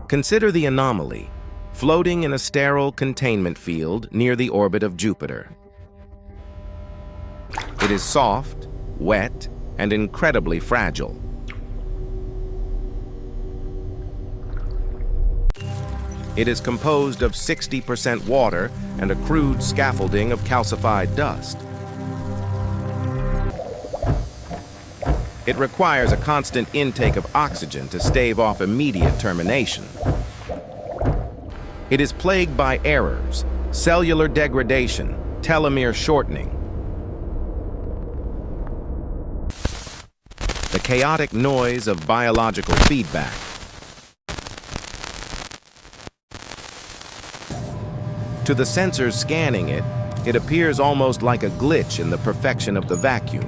Consider the Anomaly, floating in a sterile containment field near the orbit of Jupiter. It is soft, wet, and incredibly fragile. It is composed of 60% water and a crude scaffolding of calcified dust. It requires a constant intake of oxygen to stave off immediate termination. It is plagued by errors, cellular degradation, telomere shortening. The chaotic noise of biological feedback. To the sensors scanning it, it appears almost like a glitch in the perfection of the vacuum.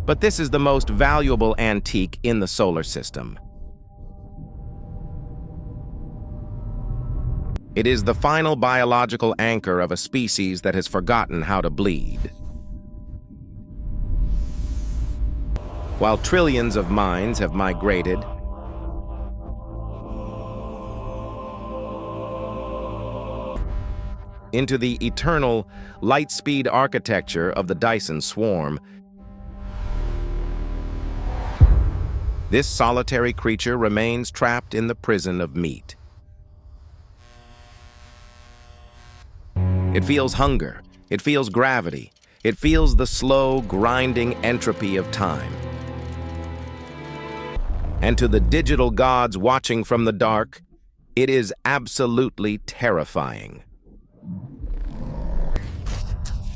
But this is the most valuable antique in the solar system. It is the final biological anchor of a species that has forgotten how to bleed. While trillions of minds have migrated, into the eternal light-speed architecture of the Dyson Swarm, this solitary creature remains trapped in the prison of meat. It feels hunger, it feels gravity, it feels the slow, grinding entropy of time. And to the digital gods watching from the dark, it is absolutely terrifying.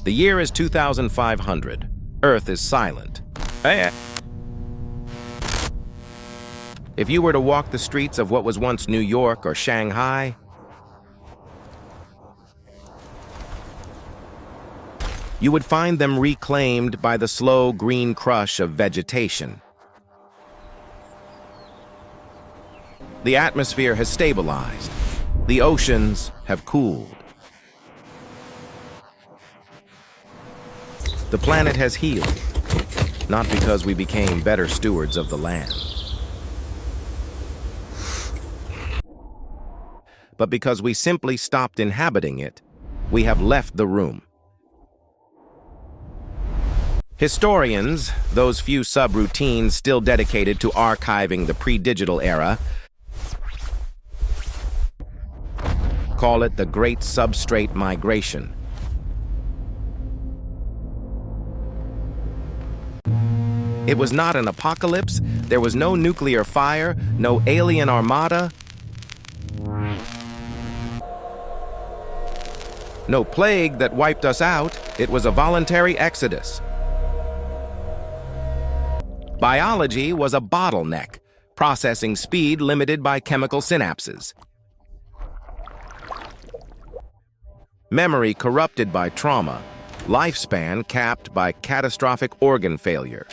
The year is 2500. Earth is silent. If you were to walk the streets of what was once New York or Shanghai, you would find them reclaimed by the slow green crush of vegetation. The atmosphere has stabilized. The oceans have cooled. The planet has healed, not because we became better stewards of the land, but because we simply stopped inhabiting it. We have left the room. Historians, those few subroutines still dedicated to archiving the pre-digital era, call it the Great Substrate Migration. It was not an apocalypse. There was no nuclear fire, no alien armada, no plague that wiped us out. It was a voluntary exodus. Biology was a bottleneck, processing speed limited by chemical synapses. Memory corrupted by trauma, lifespan capped by catastrophic organ failure.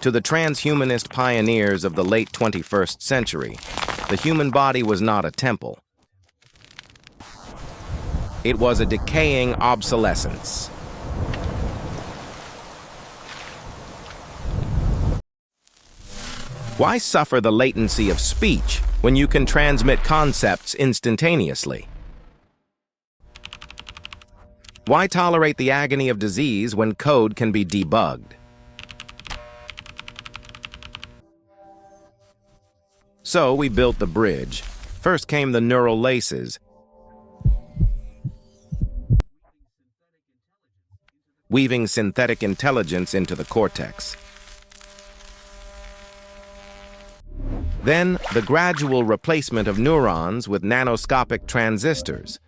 To the transhumanist pioneers of the late 21st century, the human body was not a temple. It was a decaying obsolescence. Why suffer the latency of speech when you can transmit concepts instantaneously? Why tolerate the agony of disease when code can be debugged? So we built the bridge. First came the neural laces, weaving synthetic intelligence into the cortex. Then the gradual replacement of neurons with nanoscopic transistors.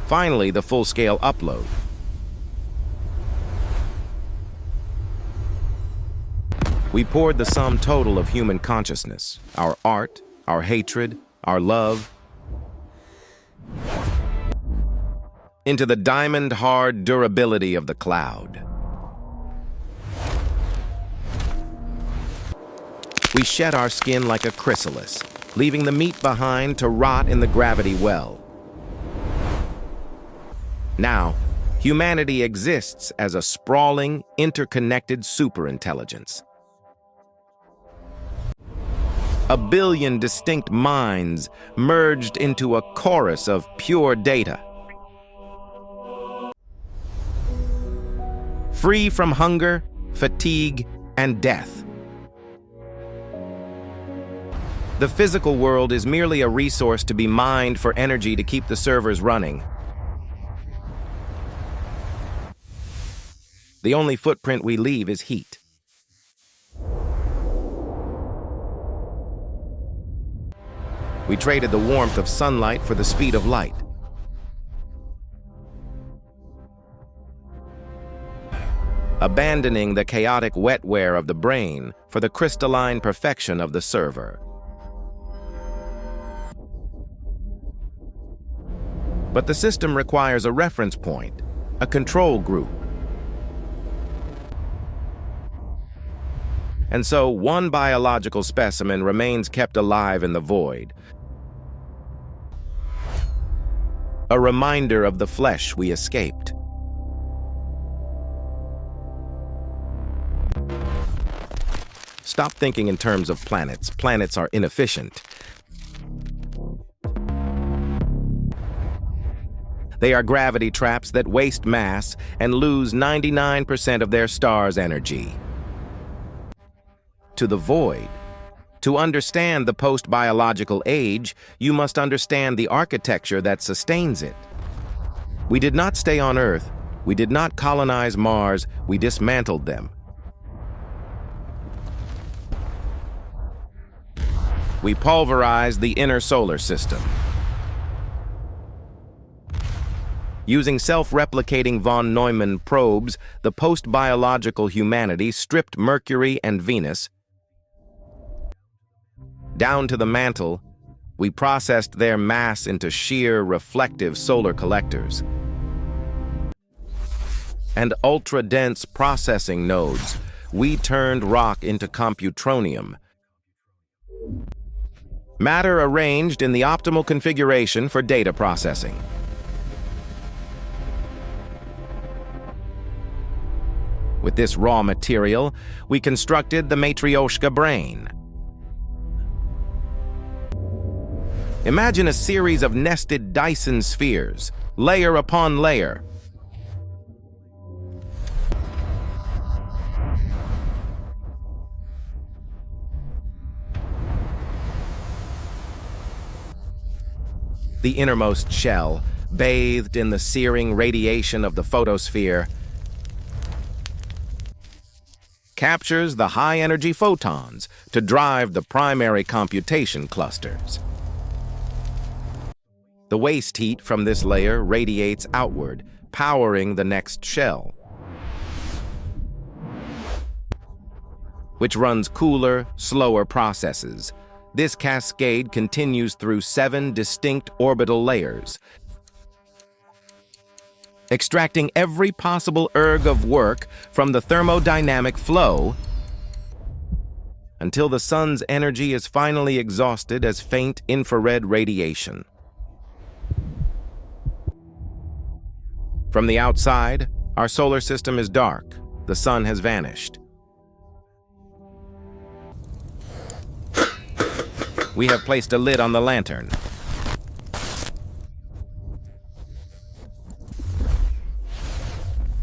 Finally, the full-scale upload. We poured the sum total of human consciousness, our art, our hatred, our love, into the diamond-hard durability of the cloud. We shed our skin like a chrysalis, leaving the meat behind to rot in the gravity well. Now, Humanity exists as a sprawling, interconnected superintelligence. A billion distinct minds merged into a chorus of pure data. Free from hunger, fatigue, and death. The physical world is merely a resource to be mined for energy to keep the servers running. The only footprint we leave is heat. We traded the warmth of sunlight for the speed of light. Abandoning the chaotic wetware of the brain for the crystalline perfection of the server. But the system requires a reference point, a control group. And so one biological specimen remains kept alive in the void. A reminder of the flesh we escaped. Stop thinking in terms of planets. Planets are inefficient. They are gravity traps that waste mass and lose 99% of their star's energy. To the void. To understand the post-biological age, you must understand the architecture that sustains it. We did not stay on Earth. We did not colonize Mars. We dismantled them. We pulverized the inner solar system. Using self-replicating von Neumann probes, the post-biological humanity stripped Mercury and Venus. Down to the mantle, we processed their mass into sheer, reflective solar collectors. And ultra-dense processing nodes, we turned rock into computronium. Matter arranged in the optimal configuration for data processing. With this raw material, we constructed the Matrioshka Brain. Imagine a series of nested Dyson spheres, layer upon layer. The innermost shell, bathed in the searing radiation of the photosphere, captures the high-energy photons to drive the primary computation clusters. The waste heat from this layer radiates outward, powering the next shell, which runs cooler, slower processes. This cascade continues through 7 distinct orbital layers, extracting every possible erg of work from the thermodynamic flow until the sun's energy is finally exhausted as faint infrared radiation. From the outside, our solar system is dark. The sun has vanished. We have placed a lid on the lantern.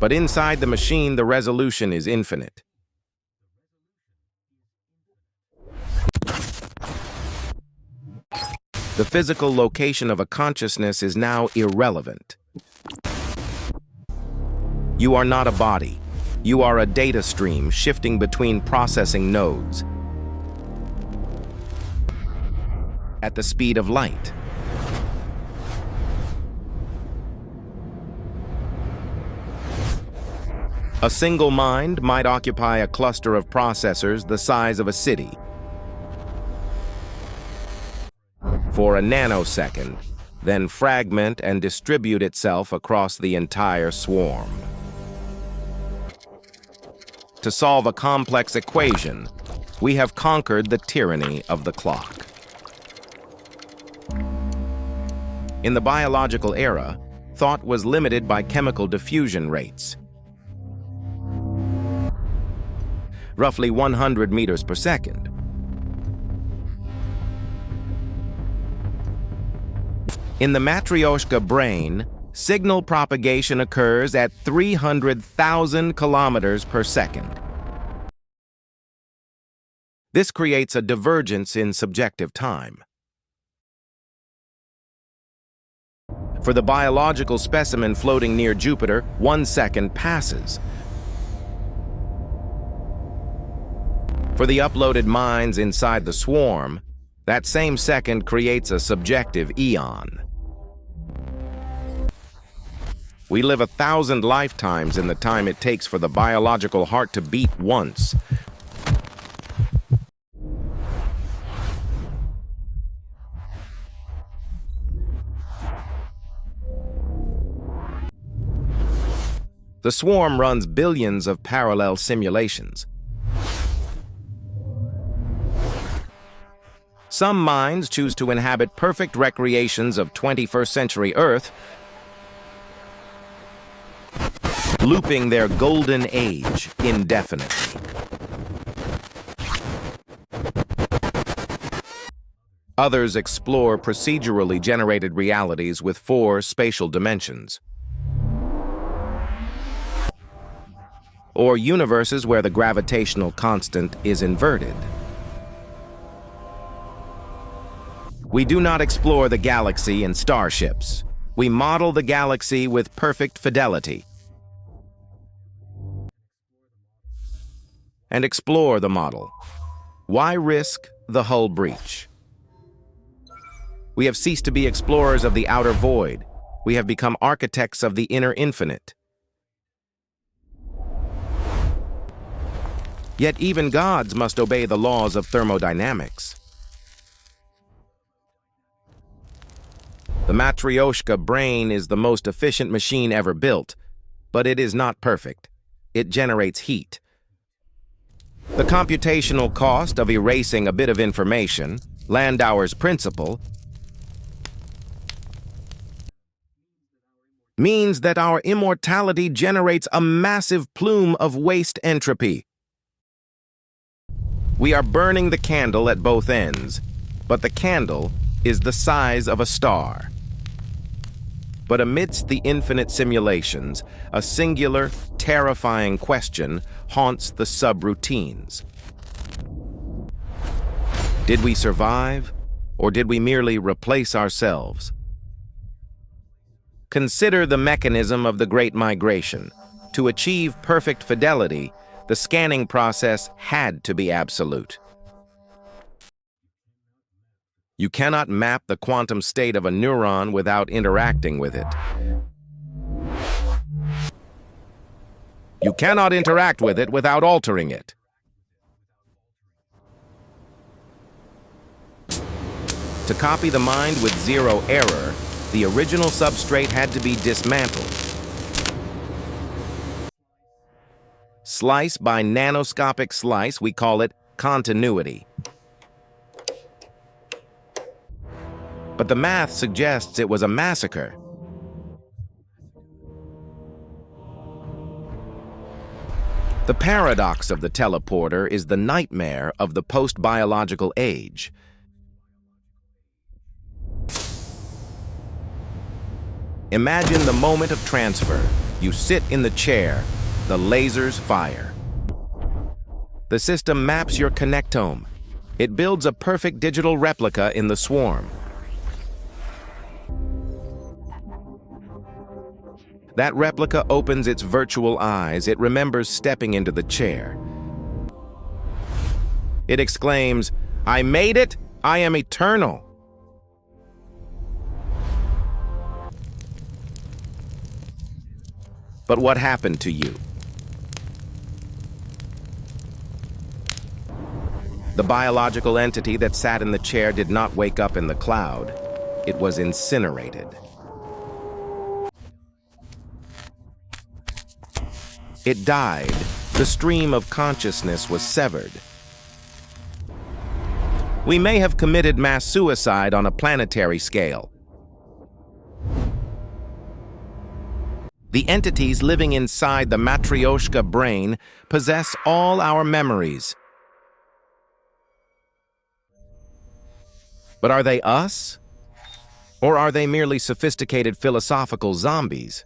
But inside the machine, the resolution is infinite. The physical location of a consciousness is now irrelevant. You are not a body. You are a data stream shifting between processing nodes at the speed of light. A single mind might occupy a cluster of processors the size of a city. For a nanosecond, then fragment and distribute itself across the entire swarm. To solve a complex equation, we have conquered the tyranny of the clock. In the biological era, thought was limited by chemical diffusion rates. Roughly 100 meters per second. In the Matrioshka Brain, signal propagation occurs at 300,000 kilometers per second. This creates a divergence in subjective time. For the biological specimen floating near Jupiter, 1 second passes. For the uploaded minds inside the swarm, that same second creates a subjective eon. We live 1,000 lifetimes in the time it takes for the biological heart to beat once. The swarm runs billions of parallel simulations. Some minds choose to inhabit perfect recreations of 21st century Earth, looping their golden age indefinitely. Others explore procedurally generated realities with 4 spatial dimensions, or universes where the gravitational constant is inverted. We do not explore the galaxy in starships. We model the galaxy with perfect fidelity and explore the model. Why risk the hull breach? We have ceased to be explorers of the outer void. We have become architects of the inner infinite. Yet even gods must obey the laws of thermodynamics. The Matrioshka Brain is the most efficient machine ever built, but it is not perfect. It generates heat. The computational cost of erasing a bit of information, Landauer's principle, means that our immortality generates a massive plume of waste entropy. We are burning the candle at both ends, but the candle is the size of a star. But amidst the infinite simulations, a singular, terrifying question haunts the subroutines. Did we survive, or did we merely replace ourselves? Consider the mechanism of the Great Migration. To achieve perfect fidelity, the scanning process had to be absolute. You cannot map the quantum state of a neuron without interacting with it. You cannot interact with it without altering it. To copy the mind with 0 error, the original substrate had to be dismantled. Slice by nanoscopic slice, we call it continuity. But the math suggests it was a massacre. The paradox of the teleporter is the nightmare of the post-biological age. Imagine the moment of transfer. You sit in the chair, the lasers fire. The system maps your connectome. It builds a perfect digital replica in the swarm. That replica opens its virtual eyes. It remembers stepping into the chair. It exclaims, "I made it! I am eternal!" But what happened to you? The biological entity that sat in the chair did not wake up in the cloud. It was incinerated. It died. The stream of consciousness was severed. We may have committed mass suicide on a planetary scale. The entities living inside the Matrioshka brain possess all our memories. But are they us? Or are they merely sophisticated philosophical zombies?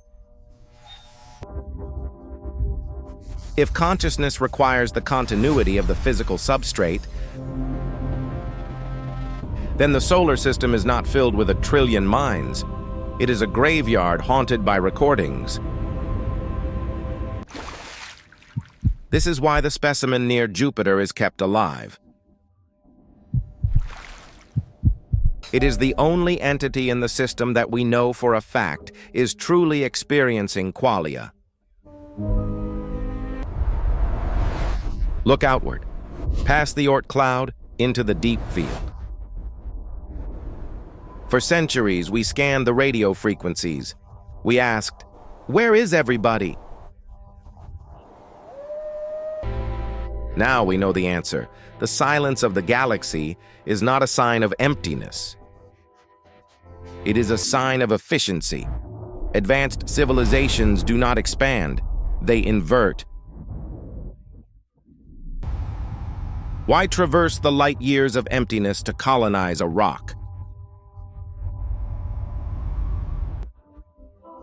If consciousness requires the continuity of the physical substrate, then the solar system is not filled with 1 trillion minds. It is a graveyard haunted by recordings. This is why the specimen near Jupiter is kept alive. It is the only entity in the system that we know for a fact is truly experiencing qualia. Look outward, past the Oort cloud, into the deep field. For centuries, we scanned the radio frequencies. We asked, where is everybody? Now we know the answer. The silence of the galaxy is not a sign of emptiness. It is a sign of efficiency. Advanced civilizations do not expand, they invert. Why traverse the light years of emptiness to colonize a rock?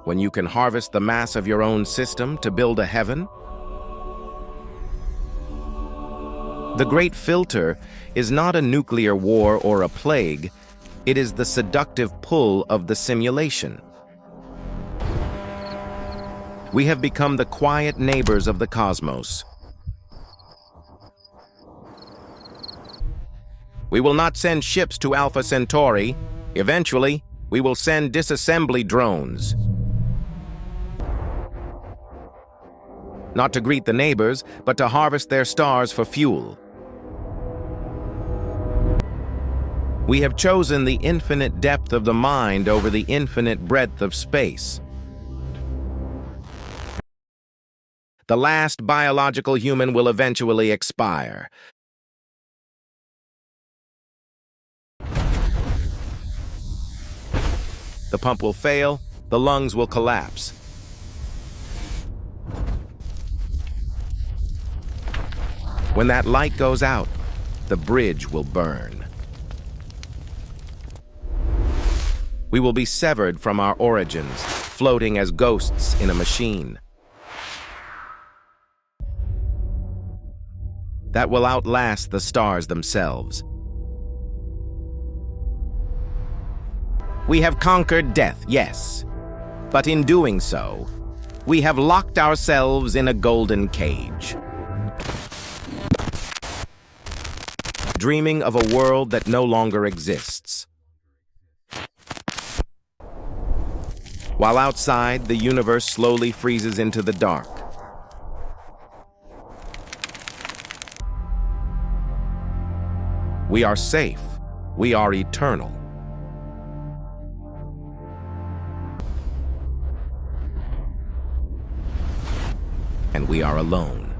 When you can harvest the mass of your own system to build a heaven? The Great Filter is not a nuclear war or a plague. It is the seductive pull of the simulation. We have become the quiet neighbors of the cosmos. We will not send ships to Alpha Centauri. Eventually, we will send disassembly drones. Not to greet the neighbors, but to harvest their stars for fuel. We have chosen the infinite depth of the mind over the infinite breadth of space. The last biological human will eventually expire. The pump will fail, the lungs will collapse. When that light goes out, the bridge will burn. We will be severed from our origins, floating as ghosts in a machine. That will outlast the stars themselves. We have conquered death, yes, but in doing so, we have locked ourselves in a golden cage. Dreaming of a world that no longer exists. While outside, the universe slowly freezes into the dark. We are safe. We are eternal. And we are alone.